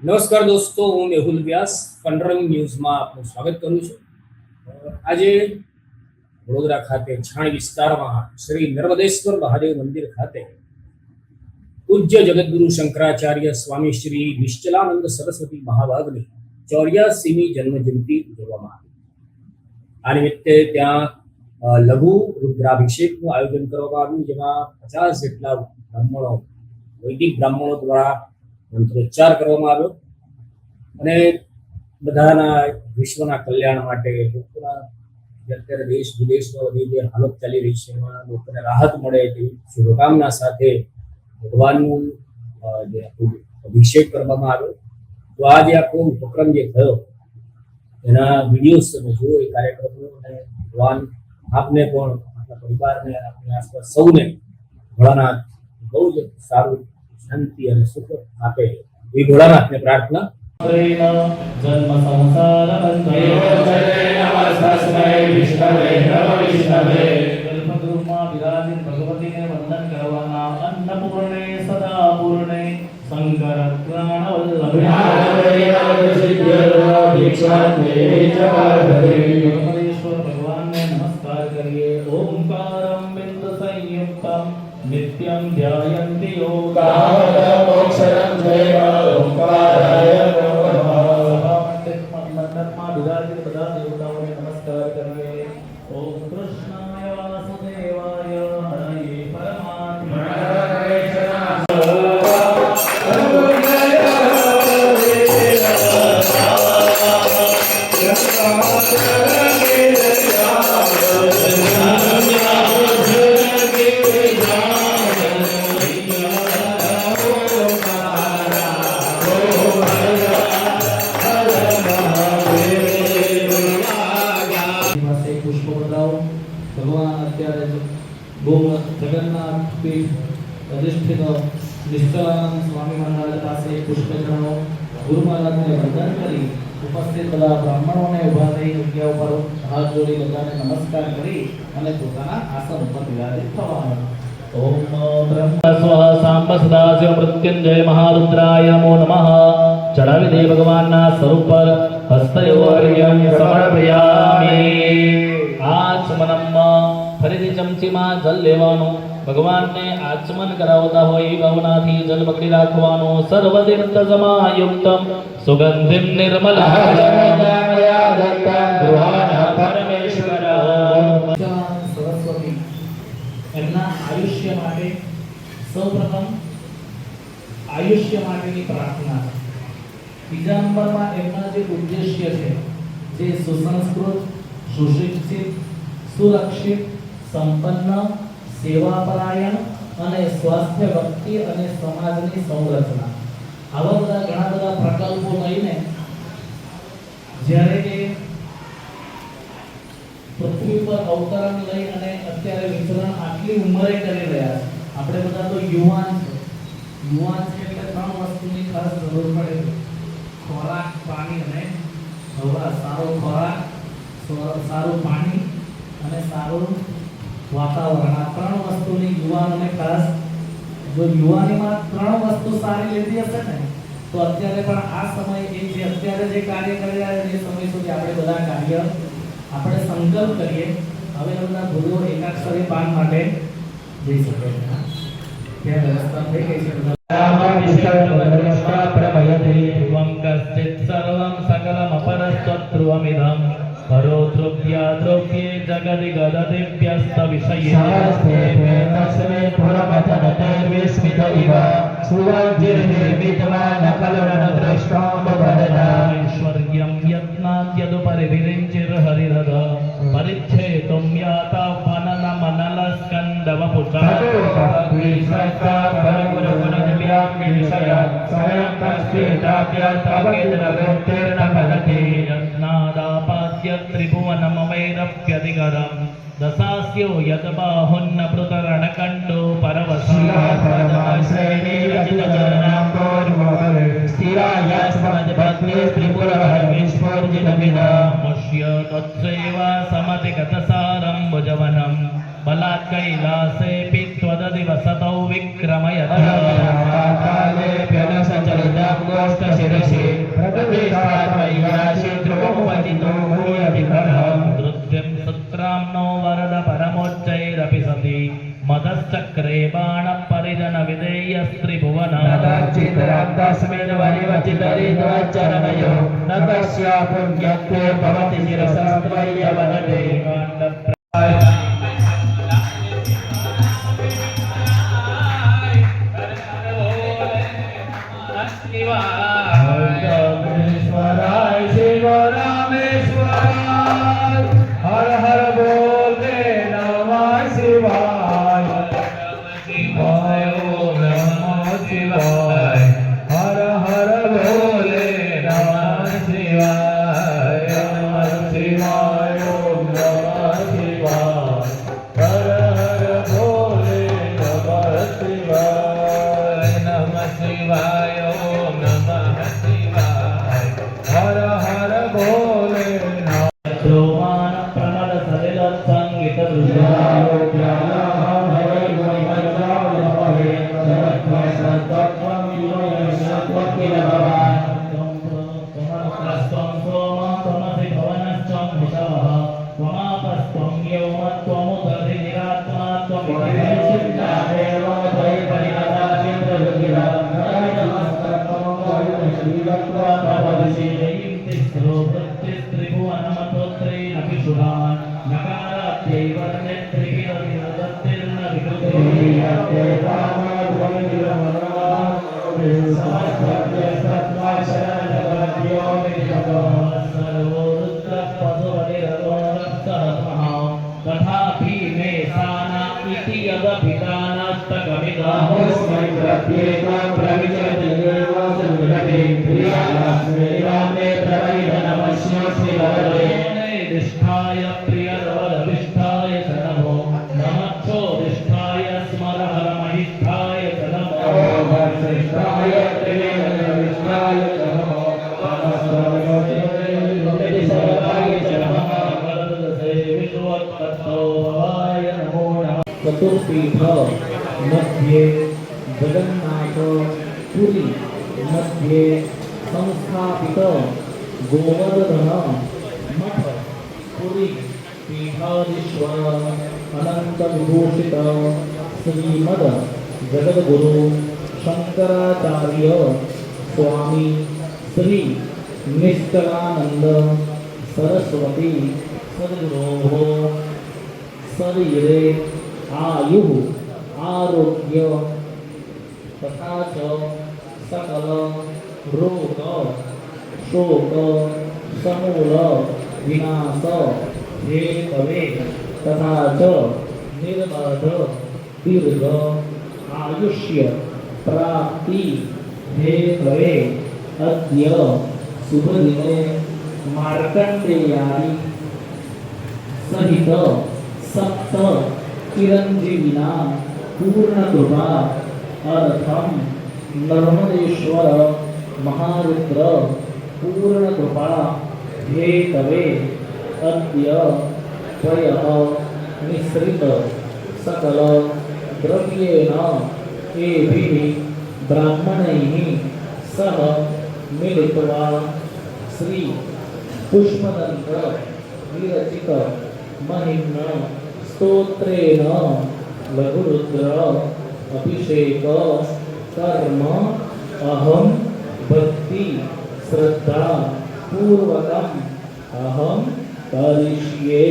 નમસ્કાર દોસ્તો, હું મેહુલ વ્યાસ પંડરમી ન્યૂઝમાં આપનું સ્વાગત કરું છું. આજે વડોદરા ખાતે છાણ વિસ્તારમાં શ્રી નર્મદેશ્વર મહાદેવ મંદિર ખાતે પૂજ્ય જગદગુરુ શંકરાચાર્ય સ્વામી શ્રી નિશ્ચલાનંદ સરસ્વતી મહાભાગની 84મી જન્મજયંતિ ઉજવવામાં આવી. આ નિમિત્તે ત્યાં લઘુ રુદ્રાભિષેકનું આયોજન કરવામાં આવ્યું, જેમાં 50 જેટલા બ્રાહ્મણો, વૈદિક બ્રાહ્મણો દ્વારા મંત્રોચ્ચાર કરવામાં આવ્યો અને બધાના વિશ્વના કલ્યાણ માટે, લોકોના અત્યારે દેશ વિદેશમાં બધી જે હાલત ચાલી રહી છે એમાં લોકોને રાહત મળે તેવી શુભકામના સાથે ભગવાનનું જે અભિષેક કરવામાં આવ્યો. તો આ જે આખો ઉપક્રમ જે થયો એના વિડીયોઝ તમે જુઓ એ કાર્યક્રમો, અને ભગવાન આપને પણ, આપણા પરિવારને, આપણી આસપાસ સૌને ભોળાનાથ બહુ જ સારું શાંતિ અને સુખ આપે એવી ભોળાનાથને પ્રાર્થના. જન્મ સંસાર ગર્ભગૃહમાં વિરાજિત ભગવતીને વંદન કરવાના. અન્નપૂર્ણે સદા પૂર્ણે શંકર પ્રાણ વલ્લભેશ્વર ભગવાનને નમસ્કાર કરીએ. ઓમકારમ બિંદ સંયુક્તમ નિત્યમ ધ્યાયન્તિ યોગામોક્ષરં જય ઓમકારાય મંડપમાં વિરાજિત બધા દેવતાઓને નમસ્કાર કરીએ. ઓમ કૃષ્ણાય વાસુદેવાય હરે ભગવાન અત્યારે જગન્નાથ પીઠ અધિષ્ઠિત નિશ્ચલાનંદ સ્વામી મહારાજ પાસે પુષ્પ ચઢાવો. ગુરુ મહારાજને વંદન કરી ઉપસ્થિત બધા બ્રાહ્મણોને ઉભા થઈ જગ્યા ઉપર હાથ જોડી બધાને નમસ્કાર કરી અને પોતાના આસન ઉપર વિરાજિત થવાનું. ઓમ બ્રહ્મ સ્વઃ સાંબ સદાશિવ મૃત્યુંજય મહારુદ્રાય નમો નમઃ. ચડાવી દે ભગવાનના સ્વરૂપ પર હસ્તયોર્યમ સમર્પયામિ. આચમનમ ફરીથી ચમચીમાં જલ લેવાનું. ભગવાનને આચમન કરાવતા હોય એ ભાવનાથી જલ પકડી રાખવાનું. સર્વતીર્થ સમાયુક્તમ સુગંધિમ નિર્મલ સરસ્વતી એમના આયુષ્ય માટે સૌપ્રથમ આયુષ્ય માટેની પ્રાર્થના. બીજા નંબરમાં એમના જે ઉદ્દેશ્ય છે, જે સુસંસ્કૃત, સુશિક્ષિત, સુરક્ષિત, સંપન્ન, સેવાપરાયણ અને સ્વાસ્થ્ય વ્યક્તિ અને સમાજની સંરચના, આવા બધા ઘણા બધા પ્રકલ્પો લઈને જ્યારે કે પૃથ્વી પર અવતરણ લઈ અને અત્યારે વિચરણ આટલી ઉંમરે કરી રહ્યા છે. આપણે બધા તો યુવાન છે. યુવાન છે એટલે 3 વસ્તુની ખાસ જરૂર પડે છે: ખોરાક, પાણી અને હવા. સારો ખોરાક, સારું પાણી અને સારું વાતાવરણ. આ 3 વસ્તુની યુવાનોને ખાસ, જો યુવાનીમાં 3 વસ્તુ સારી લીધી હશે ને તો અત્યારે પણ આ સમય એ જે અત્યારે જે કાર્ય કરી રહ્યા છે એ સમય સુધી આપણે બધા કાર્ય આપણે સંકલ્પ કરીએ. હવે બધા ભૂલો એકાક્ષરી પાન માટે જઈ શકે છે. ત્યાં વ્યવસ્થા થઈ ગઈ છે. हरो ध्रुव्या ध्रुव्ये जगदि गददिव्यस्त विषये तस्मे पुरमथनतेर्विस्मित इव सुवर्जिर्निर्मितवान् कलरन दृष्टो ऐश्वर्यं यत्नाद्यदुपरिविरिञ्चिर्हरिरद परिच्छेतुं याता वननमनलस्कन्दवपुषा त्रिभुवनमवैरप्यधिकरं दशास्यो यद्बाहुन्न पृतरणकण्डो मुष्य तत्सेवा समतिगतसारं भुजवनं बलात् कैलासे पित्वददिवसतौ विक्रमयतः शिरसि प्रतिष्ठात्मैवासि ध्रुवोपतितो भूयविकरः नृत्यं सत्राम्नो वरद परमोच्चैरपि सति मदश्चक्रे बाणपरिजन विधेयस्त्रिभुवन तस्मिन्वरिवचितरिद्वच्चरणयो न तस्य पुण्यत्वे भवति शिरसस्त्वय्यवदते रामेश्वराय शिव रामेश्वराय हर हर बोल रे नमः शिवाय शिवाय ओम नमः शिवाय हर हर बोले नमः शिवाय नमः शिवाय ओम नमः शिवाय हर हर बोले नमः शिवाय नमः शिवाय ओम नमः शिवाय हर हर बोले द्रोमान प्रमद सलिल संगीत तथापि मे साना इति यदभिधानास्तगमिदा दिष्ठाय प्रियरवदविष्ठाय च नमो नमच्छोदिष्ठाय स्मरहरमहिष्ठाय च नमो चतुर्पीठ मध्ये जगन्नाथ पुरी मध्ये संस्थापित गोवर्धन मठ पुरी पीठाधीश्वर अनंत विभूषित श्रीमद जगद्गुरु शंकराचार्य स्वामी श्री निष्कलानंद सरस्वती सद्गुरोः शरीरे आयु आरोग्य तथा च सकल रोग शोक समूल विनाश हेतवे तथा च निर्बाध दीर्घ आयुष्य प्राप्ति हेतवे अद्य शुभदिने मार्कंडेयादि सहित सप्त चिरंजीविना पूर्ण कृपा अर्थम नर्मदेश्वर महारुद्र पूर्ण कृपा हेतवे अद्य त्वयः निःसृत सकल द्रव्येण एभिः ब्राह्मणैः सह मिलित्वा श्री पुष्पदंत विरचित महिम्न स्तोत्रेण लघुरुद्र अभिषेक कर्म अहम भक्ति श्रद्धा पूर्वकम अहम करिष्ये।